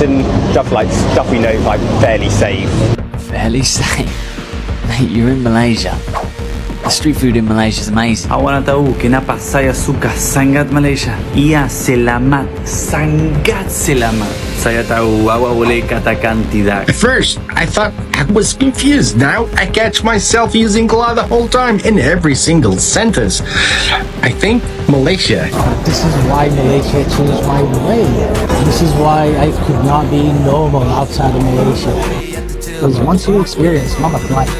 and stuff we know is like fairly safe. Fairly safe. Mate, you're in Malaysia. The street food in Malaysia is amazing. Awak nak tahu kenapa saya suka sangat Malaysia? Ia selamat, sangat selamat. Saya tahu awak boleh katakan tidak. At first, I thought I was confused. Now I catch myself using Kala the whole time in every single sentence. I think Malaysia. This is why Malaysia changed my way. This is why I could not be normal outside of Malaysia. Because once you experience Mama life,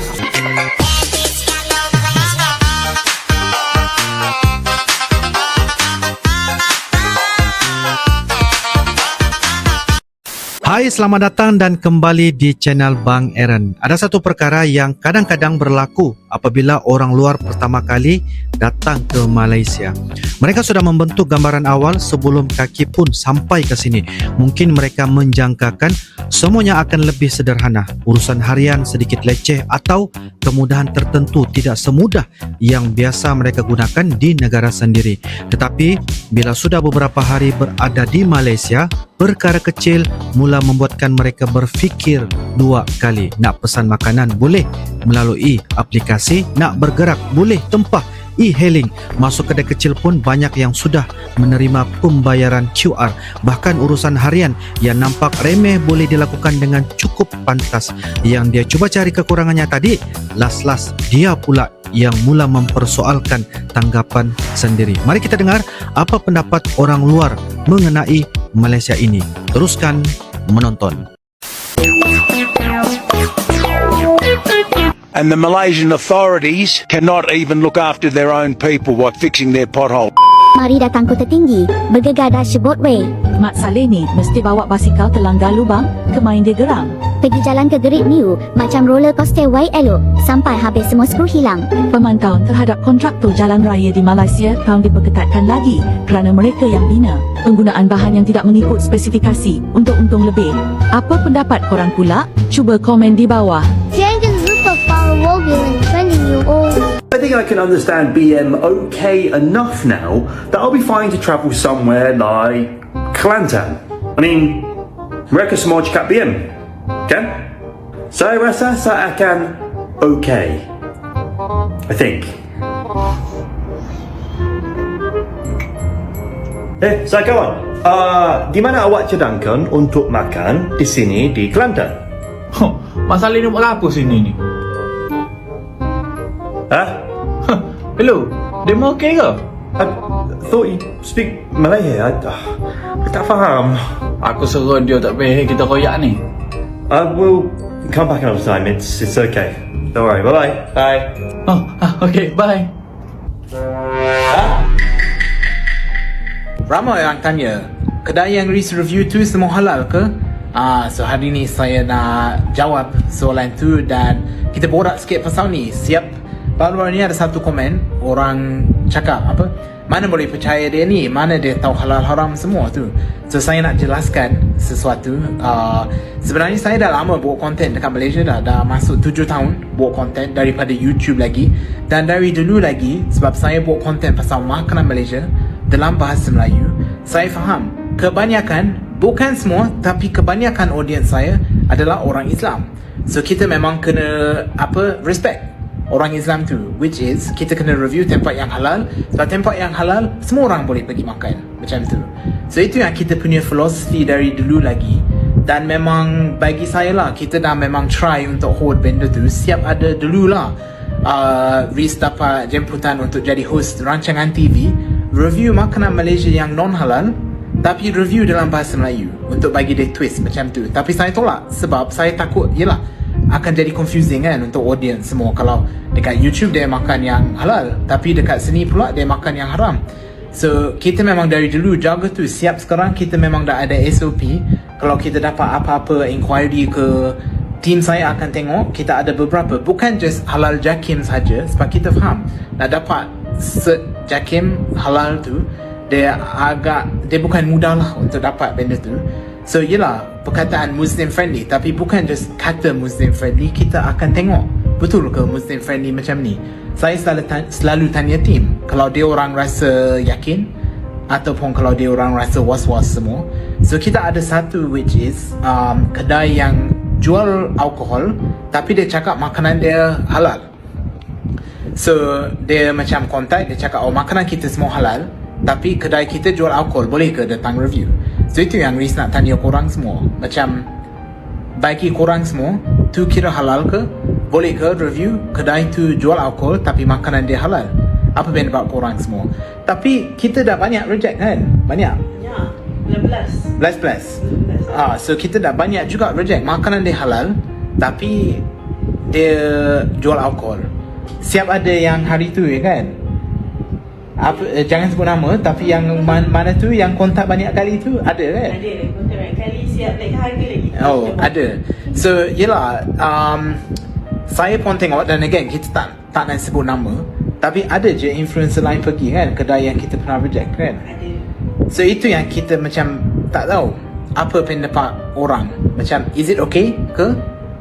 Hai, selamat datang dan kembali di channel Bang Aaron. Ada satu perkara yang kadang-kadang berlaku apabila orang luar pertama kali datang ke Malaysia. Mereka sudah membentuk gambaran awal sebelum kaki pun sampai ke sini. Mungkin mereka menjangkakan semuanya akan lebih sederhana. Urusan harian sedikit leceh atau kemudahan tertentu tidak semudah yang biasa mereka gunakan di negara sendiri. Tetapi bila sudah beberapa hari berada di Malaysia, perkara kecil mula membuatkan mereka berfikir dua kali. Nak pesan makanan boleh melalui aplikasi, nak bergerak boleh tempah e-hailing. Masuk kedai kecil pun banyak yang sudah menerima pembayaran QR. Bahkan urusan harian yang nampak remeh boleh dilakukan dengan cukup pantas. Yang dia cuba cari kekurangannya tadi, las-las dia pula yang mula mempersoalkan tanggapan sendiri. Mari kita dengar apa pendapat orang luar mengenai Malaysia ini. Teruskan menonton. And the Malaysian authorities cannot even look after their own people by fixing their pothole. Mari datang kota tinggi, bergegar dashboard way. Mak Saleh ni mesti bawa basikal terlanggar lubang ke main dia geram. Pergi jalan ke Great New, macam roller coaster way elok, sampai habis semua skru hilang. Pemantauan terhadap kontraktor jalan raya di Malaysia perlu diperketatkan lagi kerana mereka yang bina penggunaan bahan yang tidak mengikut spesifikasi untuk untung lebih. Apa pendapat korang pula? Cuba komen di bawah. I think I can understand BM okay enough now that I'll be fine to travel somewhere like Kelantan. I mean, mereka semua cakap BM, kan? Saya rasa saya akan okay. I think. Saya kawan, di mana awak cadangkan untuk makan di sini di Kelantan? Masalah ni buat apa sini ni? Hello, Demo okey ke? I thought you speak Malay. I tak faham. Aku suruh dia tak payah kita koyak ni. I will come back another time. It's okay. Don't worry. Bye-bye. Bye. Okay, bye. Ramai orang tanya, kedai yang Reese review tu semua halal ke? So hari ni saya nak jawab soalan tu dan kita borak sikit pasal ni. Siap? Baru-baru ni ada satu komen, orang cakap apa, mana boleh percaya dia ni, mana dia tahu halal haram semua tu. So saya nak jelaskan sesuatu. Sebenarnya saya dah lama buat konten dekat Malaysia dah masuk 7 tahun buat konten daripada YouTube lagi. Dan dari dulu lagi, sebab saya buat konten pasal makanan Malaysia dalam bahasa Melayu, saya faham kebanyakan, bukan semua, tapi kebanyakan audience saya adalah orang Islam. So kita memang kena respect orang Islam tu, which is kita kena review tempat yang halal. Sebab tempat yang halal semua orang boleh pergi makan, macam tu. So itu yang kita punya filosofi dari dulu lagi. Dan memang bagi saya lah, kita dah memang try untuk hold benda tu. Siap ada dululah Riz dapat jemputan untuk jadi host rancangan TV, review makanan Malaysia yang non halal, tapi review dalam bahasa Melayu untuk bagi dia twist macam tu. Tapi saya tolak sebab saya takut, yelah, akan jadi confusing kan untuk audience semua. Kalau dekat YouTube dia makan yang halal, tapi dekat sini pula dia makan yang haram. So kita memang dari dulu jaga tu. Siap sekarang kita memang dah ada SOP. Kalau kita dapat apa-apa inquiry ke, team saya akan tengok. Kita ada beberapa, bukan just halal JAKIM saja. Sebab kita faham nak dapat cert JAKIM halal tu, dia bukan mudah lah untuk dapat benda tu. So yelah, perkataan Muslim friendly, tapi bukan just kata Muslim friendly. Kita akan tengok betul ke Muslim friendly macam ni. Saya selalu tanya tim, kalau dia orang rasa yakin ataupun kalau dia orang rasa was-was semua, So kita ada satu which is kedai yang jual alkohol tapi dia cakap makanan dia halal. So dia macam contact, dia cakap makanan kita semua halal tapi kedai kita jual alkohol, boleh ke datang review? So itu yang Riz nak tanya korang semua, macam bagi korang semua tu kira halal ke? Boleh ke review kedai tu jual alkohol tapi makanan dia halal? Apa pendapat korang semua? Tapi kita dah banyak reject kan? Banyak? Ya, 11. So kita dah banyak juga reject makanan dia halal tapi dia jual alkohol. Siap ada yang hari tu ya kan? Jangan sebut nama, tapi yang mana tu yang kontak banyak kali tu ada kan? Ada, kontak banyak kali, siap naikkan harga lagi. Oh, ada. So yelah, saya pun tengok, dan again kita tak nak sebut nama, tapi ada je influencer lain pergi kan kedai yang kita pernah reject kan? Ada. So itu yang kita macam tak tahu apa pendapat orang. Macam is it okay ke?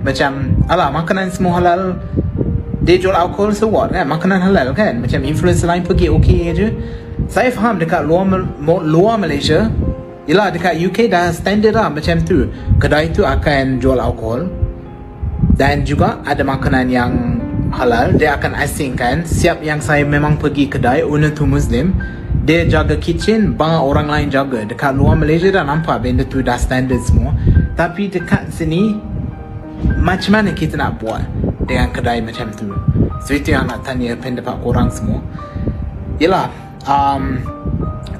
Macam alah makanan semua halal, dia jual alkohol, so what kan? Makanan halal kan? Macam influencer lain pergi okay je. Saya faham dekat luar Malaysia, yelah dekat UK dah standard lah macam tu. Kedai tu akan jual alkohol dan juga ada makanan yang halal, dia akan asingkan. Siap yang saya memang pergi kedai, owner tu Muslim, dia jaga kitchen, banyak orang lain jaga. Dekat luar Malaysia dah nampak benda tu dah standard semua. Tapi dekat sini macam mana kita nak buat dengan kedai macam tu? So itu yang nak tanya pendapat korang semua. Yelah,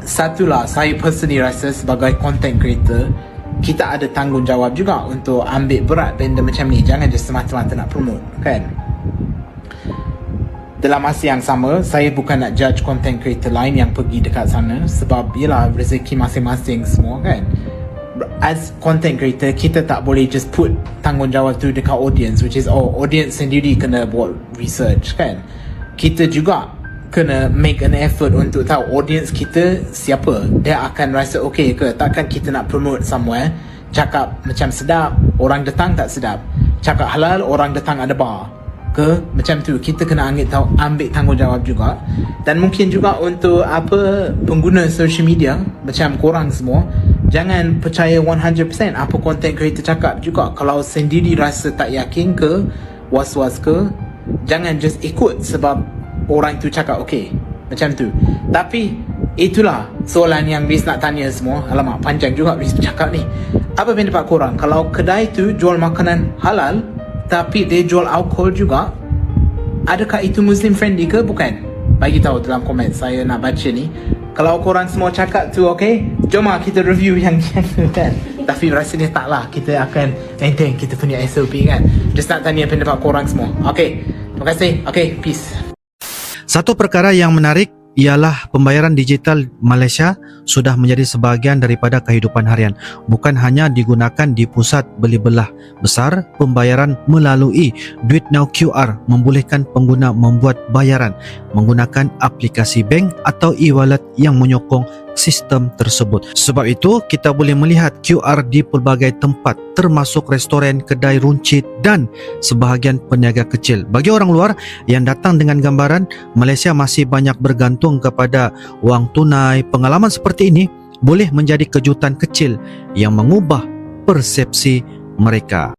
satulah saya personally rasa sebagai content creator, kita ada tanggungjawab juga untuk ambil berat benda macam ni. Jangan just semata-mata nak promote kan. Dalam masa yang sama, saya bukan nak judge content creator lain yang pergi dekat sana, sebab yelah rezeki masing-masing semua kan. As content creator, kita tak boleh just put tanggungjawab tu dekat audience, which is audience sendiri kena buat research kan. Kita juga kena make an effort untuk tahu audience kita siapa. Dia akan rasa okay ke? Takkan kita nak promote somewhere, cakap macam sedap, orang datang tak sedap. Cakap halal, orang datang ada bar ke? Macam tu. Kita kena ambil tanggungjawab juga. Dan mungkin juga untuk pengguna social media macam korang semua, jangan percaya 100% apa content creator cakap juga. Kalau sendiri rasa tak yakin ke, was-was ke, jangan just ikut sebab orang tu cakap okay. Macam tu. Tapi itulah soalan yang Riz nak tanya semua. Alamak, panjang juga Riz bercakap ni. Apa pendapat korang? Kalau kedai tu jual makanan halal tapi dia jual alkohol juga, adakah itu Muslim friendly ke? Bukan? Bagi tahu dalam komen, saya nak baca ni. Kalau korang semua cakap tu okay, jom lah kita review yang tu kan. Tapi rasanya taklah, kita akan maintain kita punya SOP kan. Just nak tanya pendapat korang semua. Okay, terima kasih. Okay, peace. Satu perkara yang menarik ialah pembayaran digital Malaysia sudah menjadi sebahagian daripada kehidupan harian. Bukan hanya digunakan di pusat beli belah besar, pembayaran melalui Duit Now QR membolehkan pengguna membuat bayaran menggunakan aplikasi bank atau e-wallet yang menyokong sistem tersebut. Sebab itu, kita boleh melihat QR di pelbagai tempat, termasuk restoran, kedai runcit dan sebahagian peniaga kecil. Bagi orang luar yang datang dengan gambaran, Malaysia masih banyak bergantung kepada wang tunai. Pengalaman seperti ini boleh menjadi kejutan kecil yang mengubah persepsi mereka.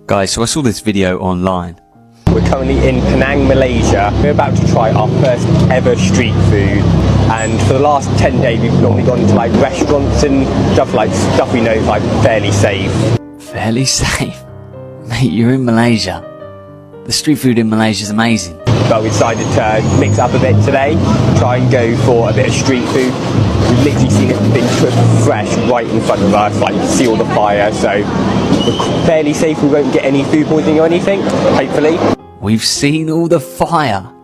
Guys, so I saw this video online. We're currently in Penang, Malaysia. We're about to try our first ever street food. And for the last 10 days, we've normally gone to like restaurants and stuff we know is like fairly safe. Fairly safe? Mate, you're in Malaysia. The street food in Malaysia is amazing. But we decided to mix it up a bit today, try and go for a bit of street food. We've literally seen it being cooked fresh right in front of us, like you can see all the fire, so we're fairly safe. We won't get any food poisoning or anything, hopefully. We've seen all the fire.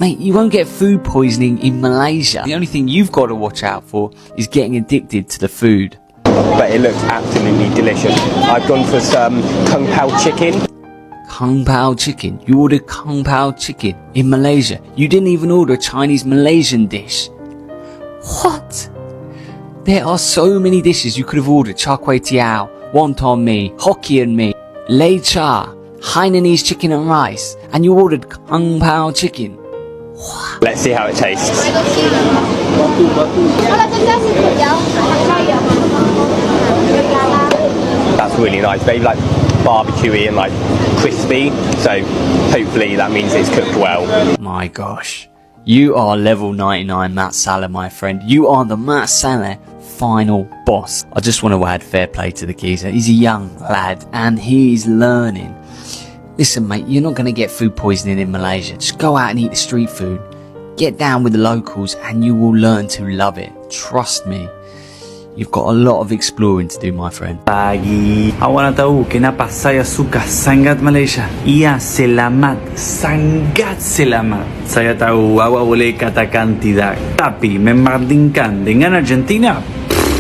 Mate, you won't get food poisoning in Malaysia. The only thing you've got to watch out for is getting addicted to the food. But it looks absolutely delicious. I've gone for some Kung Pao chicken. Kung Pao chicken? You ordered Kung Pao chicken in Malaysia. You didn't even order a Chinese Malaysian dish. What? There are so many dishes you could have ordered. Char Kway Teow, Wonton Mee, Hokkien Mee, Lei Cha, Hainanese chicken and rice, and you ordered Kung Pao chicken. What? Let's see how it tastes. That's really nice. Very like barbecuey and like crispy. So hopefully that means it's cooked well. My gosh. You are level 99 Matt Salah, my friend. You are the Matt Salah final boss. I just want to add fair play to the geezer. He's a young lad and he's learning. Listen, mate, you're not going to get food poisoning in Malaysia. Just go out and eat the street food. Get down with the locals and you will learn to love it. Trust me. You've got a lot of exploring to do, my friend. Pagi. Awak nak tahu kenapa saya suka sangat Malaysia? Ia selamat, sangat selamat. Saya tahu awak boleh katakan tidak, tapi membandingkan dengan Argentina,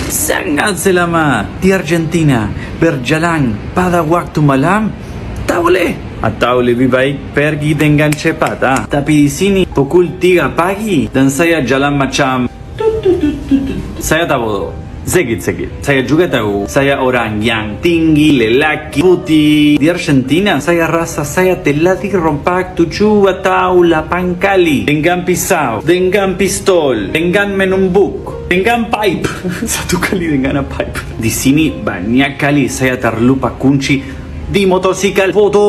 sangat selamat. Di Argentina, berjalan pada waktu malam, tak boleh. Atau lebih baik pergi dengan cepat. Tapi di sini pukul 3 pagi dan saya jalan macam saya tahu. Segit-segit. Saya juga tahu saya orang yang tinggi, lelaki, putih. Di Argentina saya rasa saya telah dirompak 7 atau 8 kali. Dengan pisau, dengan pistol, dengan menumbuk, dengan pipe. 1 kali dengan pipe. Di sini banyak kali saya terlupa kunci di motosikal foto.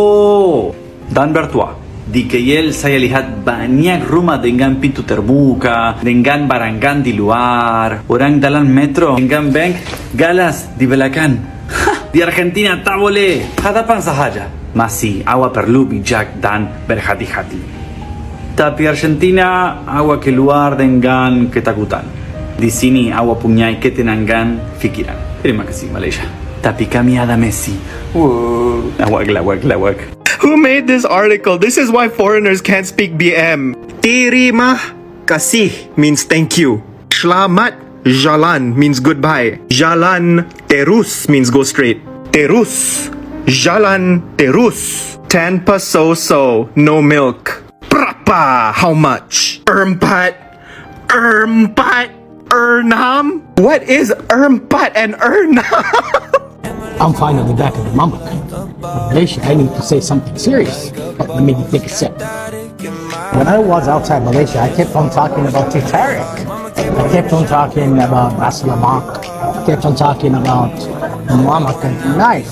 Dan bertua. Di KL saya lihat banyak rumah dengan pintu terbuka, dengan barangan di luar, orang dalam metro, dengan bank galas di belakang. Di Argentina tak boleh, hadapan sahaja. Masih awak perlu bijak dan berhati-hati. Tapi Argentina awak keluar dengan ketakutan. Di sini awak punya ketenangan fikiran. Terima kasih Malaysia. Tapi kami ada Messi. Wow. Lawak. Who made this article? This is why foreigners can't speak BM. Terima kasih means thank you. Selamat jalan means goodbye. Jalan terus means go straight. Terus. Jalan terus. Tanpa so-so. No milk. Berapa? How much? Empat. Enam? What is empat and enam? I'm finally back in the mama. Malaysia, I need to say something serious. Let me take a sip. When I was outside Malaysia, I kept on talking about Titanic. I kept on talking about Baslamak. I kept on talking about Mama Night.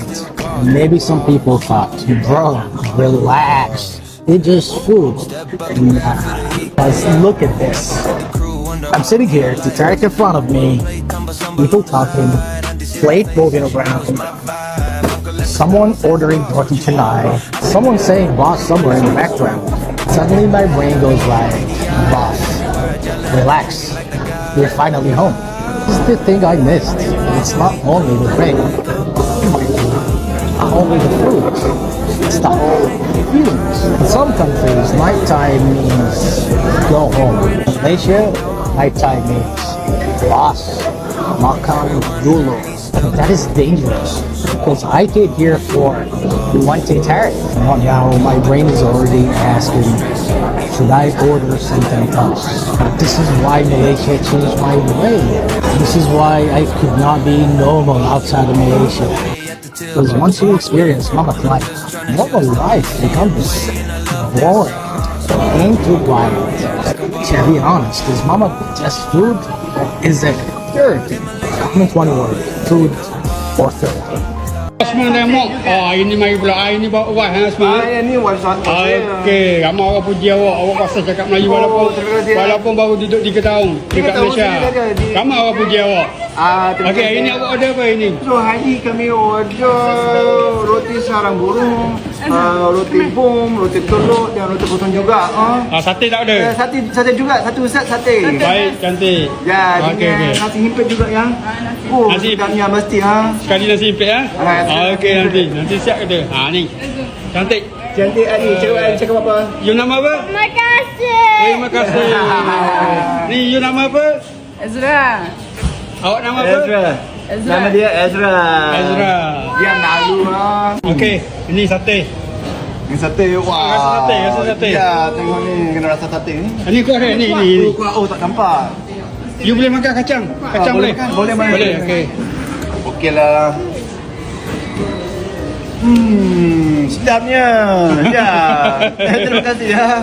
Maybe some people thought, bro, relax. It's just food. Guys, look at this. I'm sitting here, Titanic in front of me, people talking, plate moving around, someone ordering roti canai, someone saying boss somewhere in the background. Suddenly my brain goes like, boss, relax, we're finally home. This is the thing I missed. It's not only the rain, not only the food, it's the whole feelings. In some countries, nighttime means go home. In Malaysia, nighttime means boss, makan dulu. That is dangerous because I came here for one Titanic. Now my brain is already asking, should I order something else? This is why Malaysia changed my way. This is why I could not be normal outside of Malaysia. Because once you experience Mama's life, normal life becomes boring and too quiet. To be honest, is Mama just food? Is it third? Comment one word, food or third. Semua tengok. Ini mari pula. Ini bawa ubat semua. Ini WhatsApp. Okey, ramai orang puji awak. Awak kuasa cakap Melayu walaupun baru duduk 3 tahun dekat Malaysia. Ramai orang puji awak. Okey, hari ni awak order apa ini? So hari kami order roti sarang burung, roti bom, roti telur dan roti potong juga. Sate tak ada? Sate juga, satu set sate. Baik, cantik. Ya, dengan nasi himpit juga yang. Nasi sedapnya mesti sekali nasi himpit okey, nanti siap kata. Ni. Cantik. Cantik Ali, cakap apa? You nama apa? Makasih. Terima kasih. Ni you nama apa? Ezra. Awak nama apa? Ezra. Nama dia Ezra. Dia malu Okey, ini sate. Ini sate. Wah. Rasa sate. Ya, tengok ni kena rasa sate ni. Ini kuah ni. Oh, tak nampak. You boleh makan kacang? Kacang boleh? Boleh. Okey. Okeylah. Sedapnya. Ya. Terima kasih ya.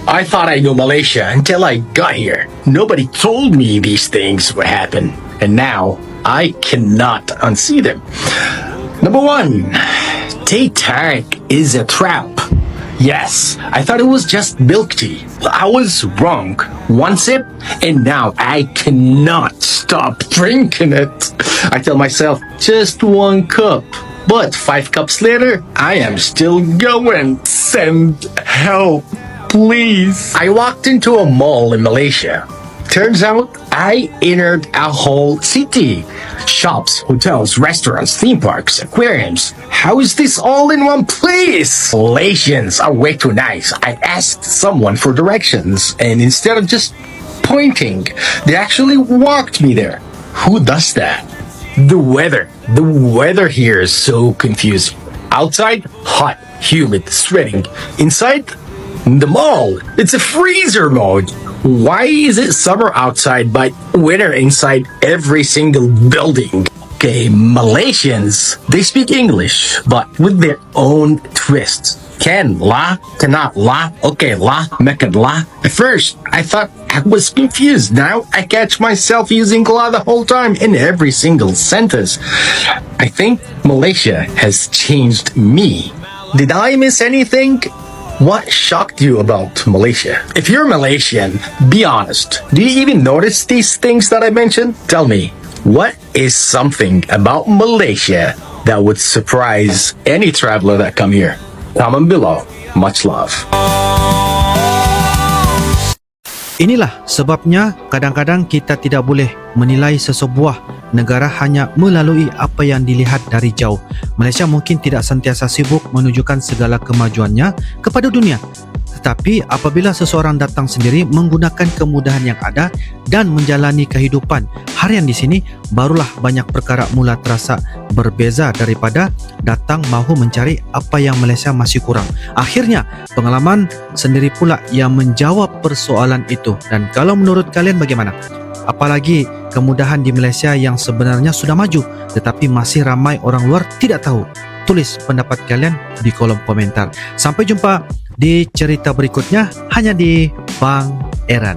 I thought I knew Malaysia until I got here. Nobody told me these things would happen, and now I cannot unsee them. Number 1, Teh Tarik is a trap. Yes, I thought it was just milk tea. I was wrong. One sip, and now I cannot stop drinking it. I tell myself, just 1 cup. But 5 cups later, I am still going. Send help, please. I walked into a mall in Malaysia. Turns out, I entered a whole city. Shops, hotels, restaurants, theme parks, aquariums. How is this all in one place? Malaysians are way too nice. I asked someone for directions, and instead of just pointing, they actually walked me there. Who does that? The weather here is so confusing. Outside, hot, humid, sweating. Inside, the mall, it's a freezer mode. Why is it summer outside but winter inside every single building? Okay, Malaysians, they speak English, but with their own twists. Can la, cannot la, okay la, mekan la. At first, I thought I was confused. Now I catch myself using la the whole time in every single sentence. I think Malaysia has changed me. Did I miss anything? What shocked you about Malaysia? If you're Malaysian, be honest. Do you even notice these things that I mentioned? Tell me, what is something about Malaysia that would surprise any traveler that come here? Comment below. Much love. Inilah sebabnya kadang-kadang kita tidak boleh menilai sesebuah negara hanya melalui apa yang dilihat dari jauh. Malaysia mungkin tidak sentiasa sibuk menunjukkan segala kemajuannya kepada dunia. Tetapi apabila seseorang datang sendiri menggunakan kemudahan yang ada dan menjalani kehidupan harian di sini, barulah banyak perkara mula terasa berbeza daripada datang mahu mencari apa yang Malaysia masih kurang. Akhirnya, pengalaman sendiri pula yang menjawab persoalan itu. Dan kalau menurut kalian bagaimana? Apalagi kemudahan di Malaysia yang sebenarnya sudah maju, tetapi masih ramai orang luar tidak tahu. Tulis pendapat kalian di kolom komentar. Sampai jumpa di cerita berikutnya hanya di Bang Eran.